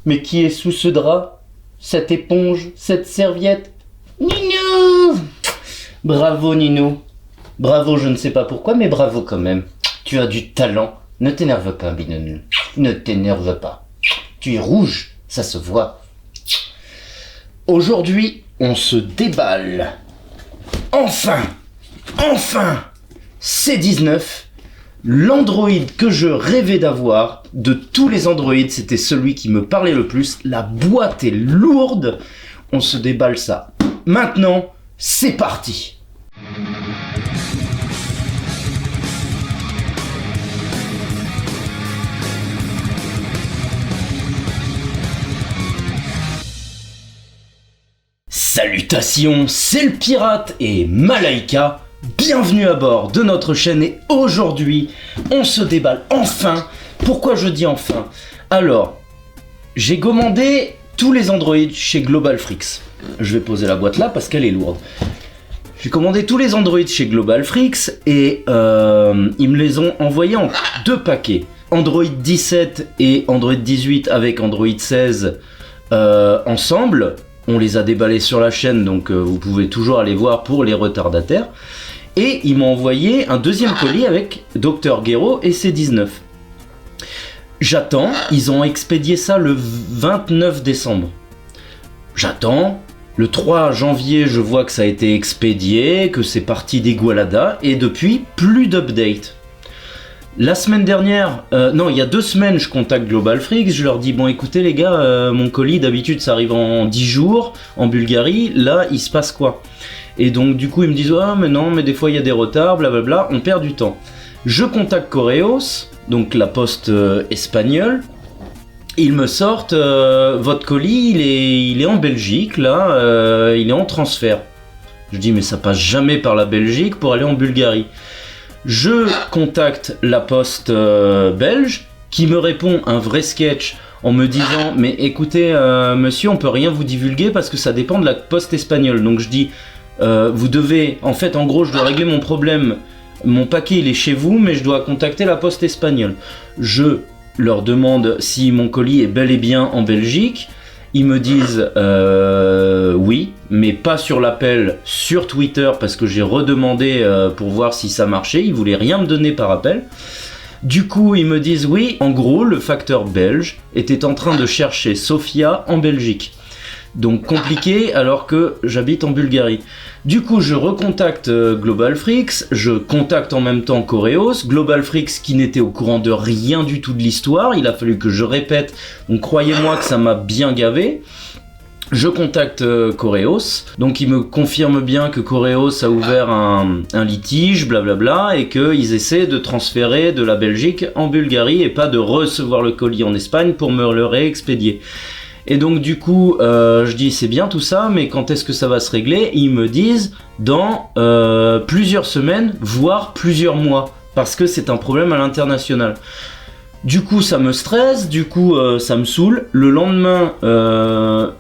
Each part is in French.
Mais qui est sous ce drap? Cette éponge? Cette serviette? Ninou! Bravo Ninou. Bravo, je ne sais pas pourquoi, mais bravo quand même. Tu as du talent. Ne t'énerve pas, Binounou. Ne t'énerve pas. Tu es rouge, ça se voit. Aujourd'hui, on se déballe. Enfin, C19, l'Android que je rêvais d'avoir. De tous les Android, c'était celui qui me parlait le plus. La boîte est lourde. On se déballe ça. Maintenant, c'est parti. Salutations, c'est le pirate et Malaika. Bienvenue à bord de notre chaîne et aujourd'hui, on se déballe enfin. Pourquoi je dis enfin? Alors, j'ai commandé tous les Android chez GlobalFreaks. Je vais poser la boîte là parce qu'elle est lourde. J'ai commandé tous les Android chez GlobalFreaks et ils me les ont envoyés en 2 paquets. Android 17 et Android 18 avec Android 16 ensemble. On les a déballés sur la chaîne, donc vous pouvez toujours aller voir pour les retardataires. Et ils m'ont envoyé un deuxième colis avec Dr Gero et C19. J'attends, ils ont expédié ça le 29 décembre. J'attends, le 3 janvier je vois que ça a été expédié, que c'est parti d'Igualada, et depuis, plus d'update. La semaine dernière, il y a 2 semaines, je contacte GlobalFreaks, je leur dis bon écoutez les gars, mon colis d'habitude ça arrive en 10 jours en Bulgarie, là il se passe quoi? Et donc du coup ils me disent ah mais non mais des fois il y a des retards, blablabla, on perd du temps. Je contacte Correos, donc la poste espagnole, ils me sortent votre colis il est en Belgique là, il est en transfert. Je dis mais ça passe jamais par la Belgique pour aller en Bulgarie. Je contacte la poste belge qui me répond un vrai sketch en me disant mais écoutez monsieur on peut rien vous divulguer parce que ça dépend de la poste espagnole. Donc je dis vous devez, en fait en gros je dois régler mon problème, mon paquet il est chez vous mais je dois contacter la poste espagnole. Je leur demande si mon colis est bel et bien en Belgique. Ils me disent oui, mais pas sur l'appel, sur Twitter, parce que j'ai redemandé pour voir si ça marchait. Ils voulaient rien me donner par appel. Du coup, ils me disent oui, en gros, le facteur belge était en train de chercher Sofia en Belgique. Donc compliqué alors que j'habite en Bulgarie. Du coup, je recontacte GlobalFreaks, je contacte en même temps Correos, GlobalFreaks qui n'était au courant de rien du tout de l'histoire, il a fallu que je répète, donc croyez-moi que ça m'a bien gavé. Je contacte Correos, donc il me confirme bien que Correos a ouvert un litige, blablabla, et qu'ils essaient de transférer de la Belgique en Bulgarie et pas de recevoir le colis en Espagne pour me le réexpédier. Et donc du coup, je dis c'est bien tout ça, mais quand est-ce que ça va se régler? Ils me disent dans plusieurs semaines, voire plusieurs mois, parce que c'est un problème à l'international. Du coup, ça me stresse, du coup, ça me saoule. Le lendemain,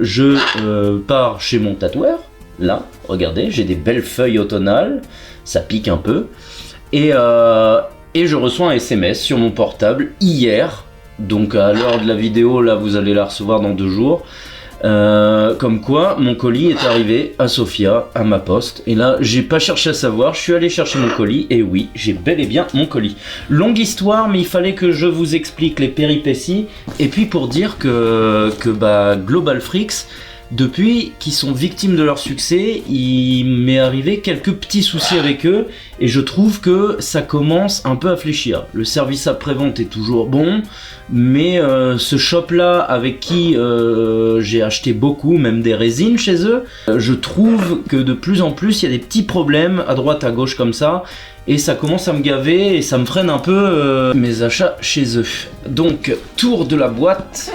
je pars chez mon tatoueur. Là, regardez, j'ai des belles feuilles automnales, ça pique un peu. Et je reçois un SMS sur mon portable hier. Donc à l'heure de la vidéo, là vous allez la recevoir dans 2 jours. Comme quoi mon colis est arrivé à Sofia, à ma poste. Et là j'ai pas cherché à savoir, je suis allé chercher mon colis. Et oui, j'ai bel et bien mon colis. Longue histoire, mais il fallait que je vous explique les péripéties. Et puis pour dire que GlobalFreaks, depuis qu'ils sont victimes de leur succès, il m'est arrivé quelques petits soucis avec eux et je trouve que ça commence un peu à fléchir. Le service après-vente est toujours bon, mais ce shop-là avec qui j'ai acheté beaucoup, même des résines chez eux, je trouve que de plus en plus il y a des petits problèmes à droite à gauche comme ça et ça commence à me gaver et ça me freine un peu mes achats chez eux. Donc tour de la boîte.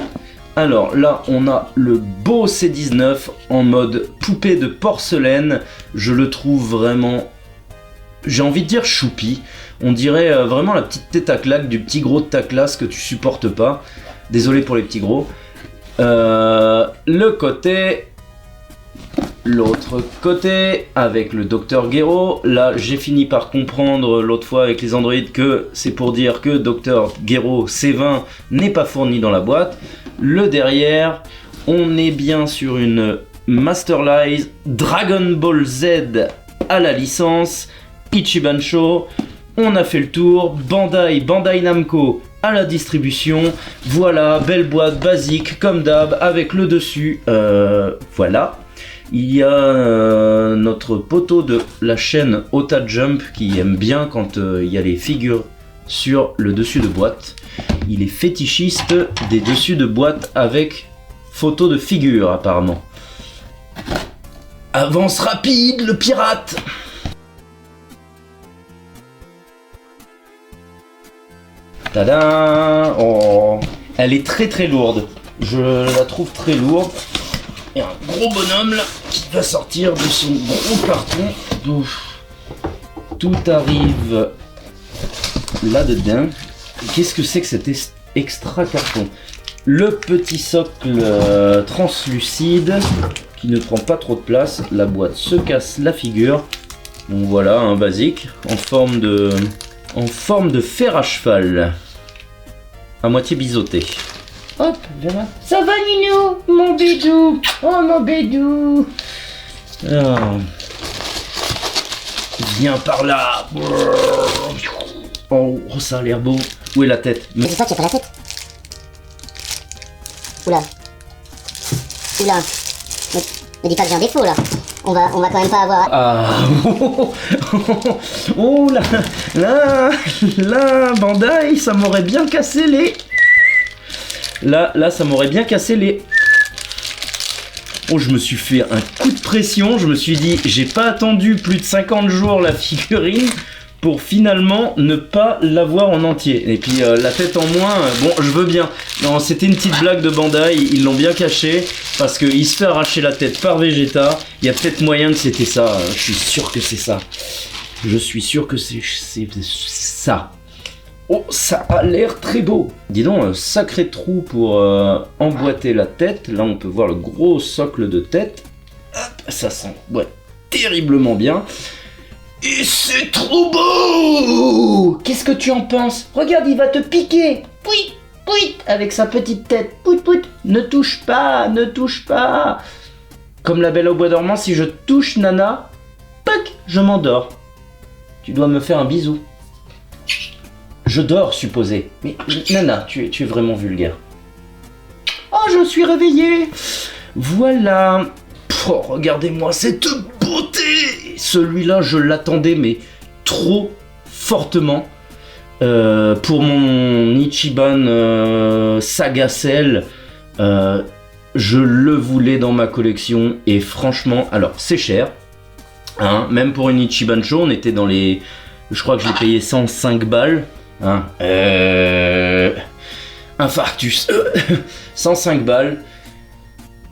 Alors là, on a le beau C19 en mode poupée de porcelaine. Je le trouve vraiment, j'ai envie de dire choupi. On dirait vraiment la petite tête à claque du petit gros de ta classe que tu supportes pas. Désolé pour les petits gros. Le côté... L'autre côté, avec le Dr Gero, là j'ai fini par comprendre l'autre fois avec les Android que c'est pour dire que Dr Gero C20 n'est pas fourni dans la boîte. le derrière. On est bien sur une Masterlize Dragon Ball Z à la licence, Ichiban Show. On a fait le tour, Bandai Namco à la distribution. Voilà, belle boîte basique comme d'hab avec le dessus. Voilà. Il y a notre poteau de la chaîne Ota Jump qui aime bien quand il y a les figures sur le dessus de boîte. Il est fétichiste des dessus de boîte avec photo de figures apparemment. Avance rapide le pirate! Tadam! Oh, elle est très très lourde. Je la trouve très lourde. Et un gros bonhomme là qui va sortir de son gros carton. Ouf. Tout arrive là-dedans. Qu'est-ce que c'est que cet extra carton? Le petit socle translucide qui ne prend pas trop de place. La boîte se casse la figure. Bon voilà, un basique en forme de fer à cheval. À moitié biseauté. Hop, voilà. Ça va Nino, mon bédou. Oh mon bédou. Alors, viens par là. Oh, ça a l'air beau. Où est la tête? Mais c'est ça qui a pas la tête. Oula. Oula. Mais dis pas que j'ai un défaut là. On va quand même pas avoir... Ah. Oh là, Bandai, ça m'aurait bien cassé les... Là, ça m'aurait bien cassé les... Oh, je me suis fait un coup de pression. Je me suis dit, j'ai pas attendu plus de 50 jours la figurine pour finalement ne pas l'avoir en entier. Et puis la tête en moins, bon, je veux bien. Non, c'était une petite blague de Bandai, ils l'ont bien caché parce qu'il se fait arracher la tête par Vegeta. Il y a peut-être moyen que c'était ça. Je suis sûr que c'est ça. Je suis sûr que c'est ça. Oh, ça a l'air très beau. Dis donc, sacré trou pour emboîter la tête. Là, on peut voir le gros socle de tête. Hop, ça s'emboîte terriblement bien. Et c'est trop beau! Qu'est-ce que tu en penses? Regarde, il va te piquer! Pouit, pouit, avec sa petite tête. Pouit, pouit. Ne touche pas, ne touche pas! Comme la Belle au bois dormant, si je touche Nana, pac, je m'endors. Tu dois me faire un bisou. Je dors, supposé. Mais Nana, tu es vraiment vulgaire. Oh, je suis réveillé! Voilà. Oh, regardez-moi cette beauté! Celui-là, je l'attendais, mais trop fortement. Pour mon Ichiban Saga Cell, je le voulais dans ma collection. Et franchement, alors, c'est cher. Hein, même pour une Ichiban Show, on était dans les... Je crois que je l'ai payé 105 balles. Hein, infarctus. 105 balles.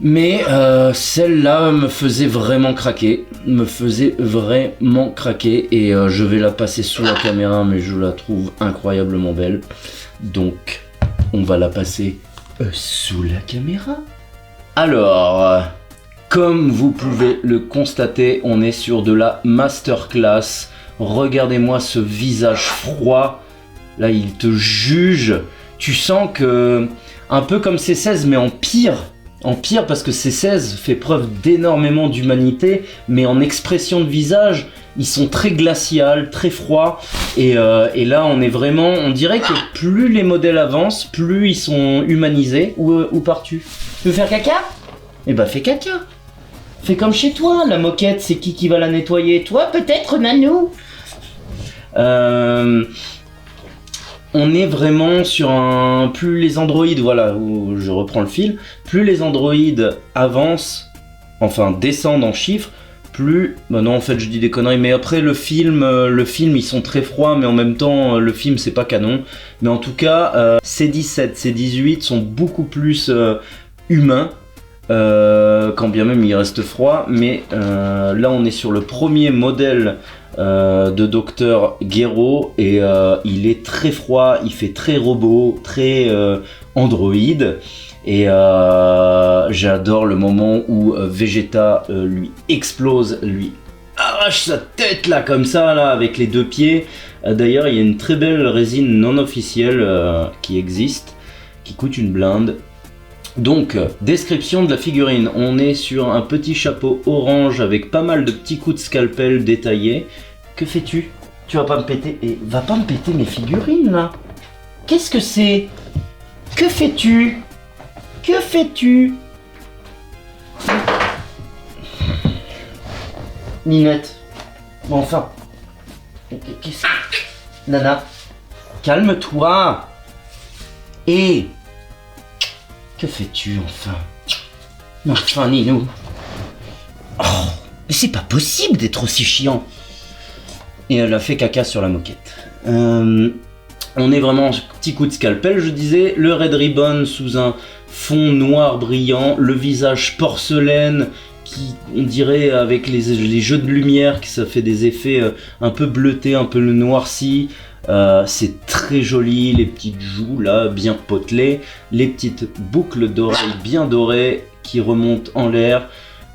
Mais celle-là me faisait vraiment craquer. Et je vais la passer sous la caméra, mais je la trouve incroyablement belle. Donc, on va la passer sous la caméra. Alors, comme vous pouvez le constater, on est sur de la masterclass. Regardez-moi ce visage froid. Là, il te juge. Tu sens que, un peu comme C16, mais en pire. En pire parce que C16 fait preuve d'énormément d'humanité, mais en expression de visage, ils sont très glaciales, très froids. Et là, on est vraiment... On dirait que plus les modèles avancent, plus ils sont humanisés. Où pars-tu? Tu veux faire caca? Eh ben, fais caca. Fais comme chez toi, la moquette, c'est qui va la nettoyer? Toi, peut-être, Nanou? On est vraiment sur un... Plus les androïdes, voilà, où je reprends le fil, plus les androïdes avancent, enfin descendent en chiffres, plus... Bah non, en fait, je dis des conneries, mais après, le film, ils sont très froids, mais en même temps, le film, c'est pas canon. Mais en tout cas, C17, C18 sont beaucoup plus humains, quand bien même ils restent froids, mais là, on est sur le premier modèle de Docteur Gero et il est très froid, il fait très robot, très androïde et j'adore le moment où Vegeta lui explose, lui arrache sa tête là comme ça là avec les deux pieds. D'ailleurs il y a une très belle résine non officielle qui existe, qui coûte une blinde. Donc, description de la figurine. On est sur un petit chapeau orange avec pas mal de petits coups de scalpel détaillés. Que fais-tu? Tu vas pas me péter... Et va pas me péter mes figurines, là. Qu'est-ce que c'est? Que fais-tu? Que fais-tu? Ninette. Bon, enfin. Qu'est-ce que... Nana. Calme-toi. Et... Que fais-tu, enfin? Enfin, Ninou. Oh, mais c'est pas possible d'être aussi chiant. Et elle a fait caca sur la moquette. On est vraiment petit coup de scalpel, je disais. Le Red Ribbon sous un fond noir brillant. Le visage porcelaine qui, on dirait, avec les jeux de lumière, que ça fait des effets un peu bleutés, un peu noircis. C'est très joli, les petites joues là, bien potelées. Les petites boucles d'oreilles bien dorées qui remontent en l'air.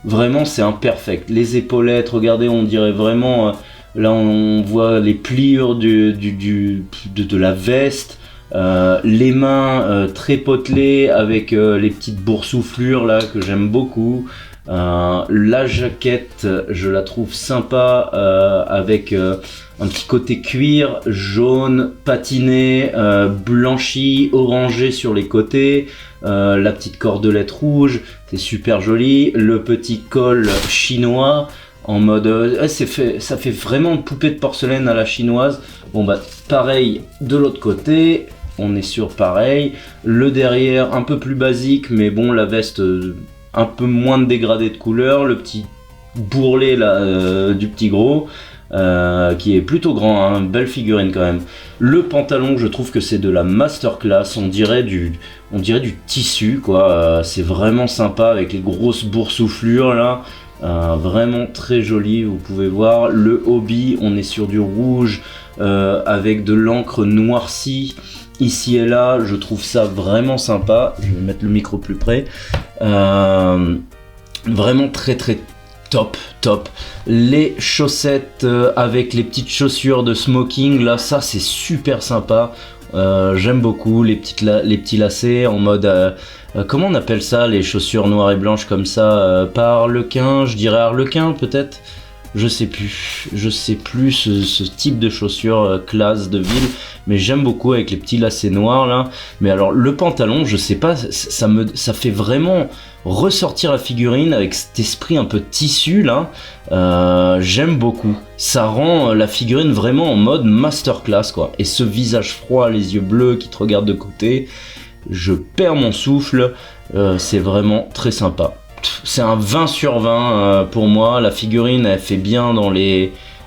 Vraiment, c'est imperfect. Les épaulettes, regardez, on dirait vraiment... Là, on voit les pliures de la veste, les mains très potelées avec les petites boursouflures là que j'aime beaucoup. La jaquette, je la trouve sympa avec un petit côté cuir, jaune, patiné, blanchi, orangé sur les côtés. La petite cordelette rouge, c'est super joli. Le petit col chinois. En mode, ça fait vraiment une poupée de porcelaine à la chinoise. Bon bah pareil de l'autre côté, on est sur pareil. Le derrière un peu plus basique, mais bon la veste un peu moins de dégradé de couleur. Le petit bourrelet là du petit gros qui est plutôt grand, hein, belle figurine quand même. Le pantalon, je trouve que c'est de la masterclass. On dirait du tissu quoi. C'est vraiment sympa avec les grosses boursouflures là. Vraiment très joli, vous pouvez voir. Le hobby, on est sur du rouge avec de l'encre noircie ici et là. Je trouve ça vraiment sympa. Je vais mettre le micro plus près. Vraiment très très top. Les chaussettes avec les petites chaussures de smoking là, ça c'est super sympa. J'aime beaucoup les petits lacets en mode comment on appelle ça, les chaussures noires et blanches comme ça, pas harlequin, je dirais harlequin peut-être, je sais plus ce type de chaussures classe de ville, mais j'aime beaucoup avec les petits lacets noirs là. Mais alors le pantalon, je sais pas, ça fait vraiment ressortir la figurine avec cet esprit un peu tissu là. J'aime beaucoup, ça rend la figurine vraiment en mode masterclass quoi. Et ce visage froid, les yeux bleus qui te regardent de côté, je perds mon souffle, c'est vraiment très sympa. C'est un 20 sur 20 pour moi. La figurine, elle fait bien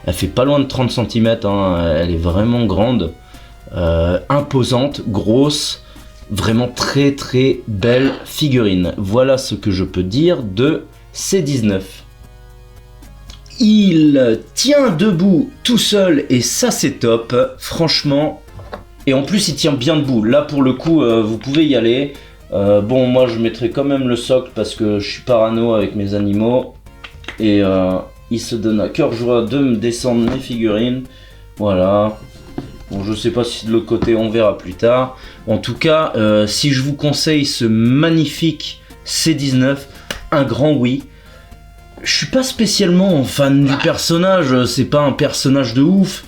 elle fait pas loin de 30 cm, hein. Elle est vraiment grande, imposante, grosse, vraiment très très belle figurine. Voilà ce que je peux dire de C19. Il tient debout tout seul et ça c'est top, franchement. Et en plus il tient bien debout, là pour le coup vous pouvez y aller. Bon moi je mettrai quand même le socle parce que je suis parano avec mes animaux. Et il se donne à cœur joie de me descendre mes figurines. Voilà. Bon je sais pas si de l'autre côté on verra plus tard. En tout cas si je vous conseille ce magnifique C19, un grand oui. Je suis pas spécialement fan du personnage, c'est pas un personnage de ouf.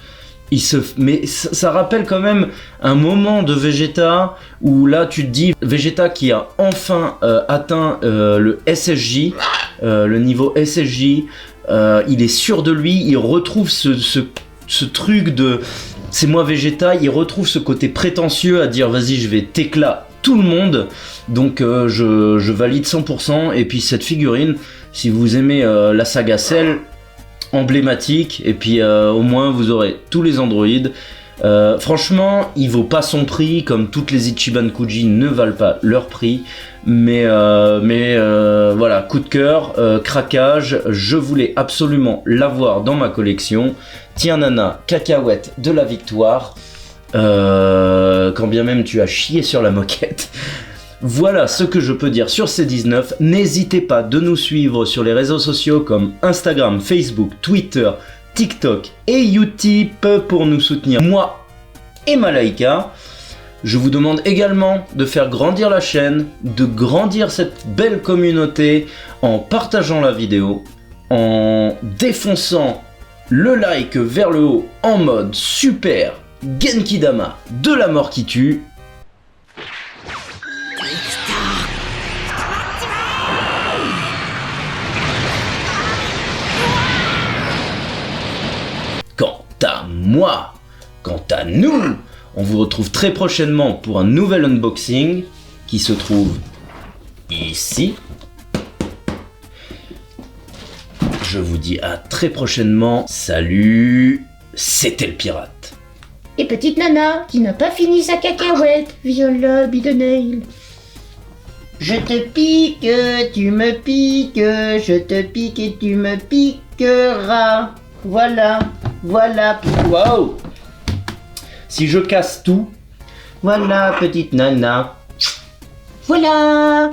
Mais ça rappelle quand même un moment de Vegeta où là tu te dis Vegeta qui a enfin atteint le SSJ, le niveau SSJ, il est sûr de lui, il retrouve ce truc de c'est moi Vegeta, il retrouve ce côté prétentieux à dire vas-y je vais t'éclater tout le monde, donc je valide 100%. Et puis cette figurine, si vous aimez la saga Cell, emblématique, et puis au moins vous aurez tous les androïdes. Franchement il vaut pas son prix, comme toutes les Ichiban Kuji ne valent pas leur prix, mais voilà, coup de cœur, craquage, je voulais absolument l'avoir dans ma collection. Tiens Nana, cacahuète de la victoire, quand bien même tu as chié sur la moquette. Voilà ce que je peux dire sur C19. N'hésitez pas de nous suivre sur les réseaux sociaux comme Instagram, Facebook, Twitter, TikTok et Utip pour nous soutenir, moi et Malaika. Je vous demande également de faire grandir la chaîne, de grandir cette belle communauté en partageant la vidéo, en défonçant le like vers le haut en mode super Genkidama de la mort qui tue. Quant à moi, quant à nous, on vous retrouve très prochainement pour un nouvel unboxing qui se trouve ici. Je vous dis à très prochainement. Salut, c'était le pirate. Et petite nana qui n'a pas fini sa cacahuète, Viola Bidenail. Je te pique, tu me piques, je te pique et tu me piqueras. Voilà, voilà. Waouh! Si je casse tout, Voilà, petite nana. Voilà.